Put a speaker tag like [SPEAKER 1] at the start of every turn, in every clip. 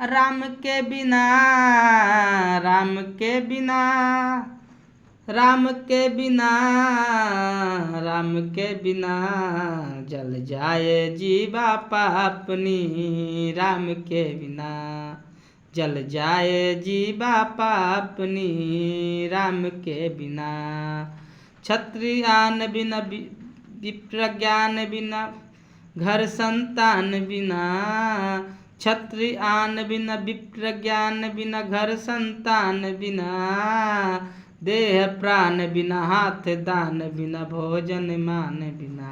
[SPEAKER 1] राम के बिना, राम के बिना, राम के बिना, राम के बिना जल जाए जीवा पापनी। राम के बिना जल जाए जीवा पापनी। राम के बिना क्षत्रियान बिना, विप्रज्ञान बिना, घर संतान बिना। क्षत्रियान बिना, विप्रज्ञान बिना, घर संतान बिना। देह प्राण बिना, हाथ दान बिना, भोजन मान बिना।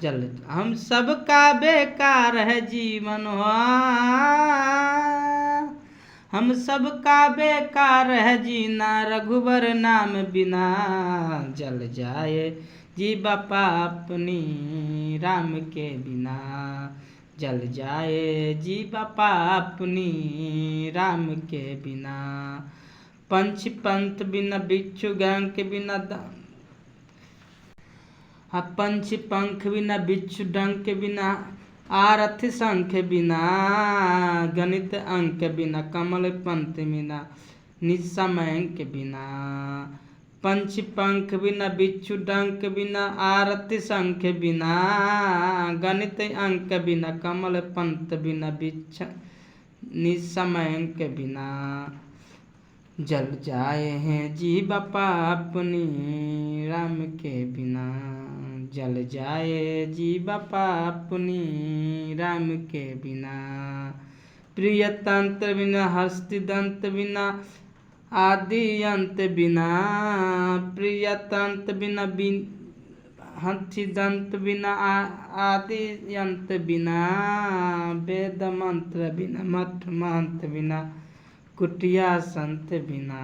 [SPEAKER 1] जल हम सबका बेकार है जीवन हो, हम सबका बेकार है जीना। रघुवर नाम बिना जल जाए जीवा पापनी। राम के बिना जल जाए जीवा पापनी। राम के बिना पंच पंथ बिना, बिच्छू गंक बिना, पंच पंख बिना, बिच्छू डंक बिना, आरथ संख बिना, गणित अंक बिना, कमल पंथ बिना, निसमयंक बिना। पंच पंख बिना, बिच्छू डंक बिना, आरती संख बिना, गणित अंक बिना, कमल पंथ बिना, बिच्छ निसमयंक बिना। जल जाए हैं जीवा पापनी। राम के बिना जल जाए जीवा पापनी। राम के बिना प्रिय तंत्र बिना, हस्ति दंत बिना, आदि अंत बिना। प्रिय तंत्र बिना, हंसी दंत बिना, आदि अंत बिना। वेद मंत्र बिना, मठ महंत बिना, कुटिया संत बिना।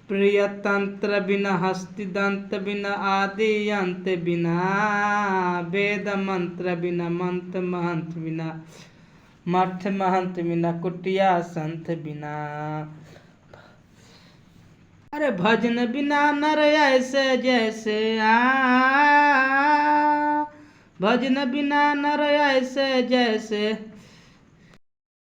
[SPEAKER 1] प्रिय तंत्र बिना, हस्ति दंत बिना, आदि अंत बिना। वेद मंत्र बिना, मंत्र महंत बिना, मठ महंत बिना, कुटिया संत बिना। अरे भजन बिना नर ऐसे जैसे भजन बिना नर ऐसे जैसे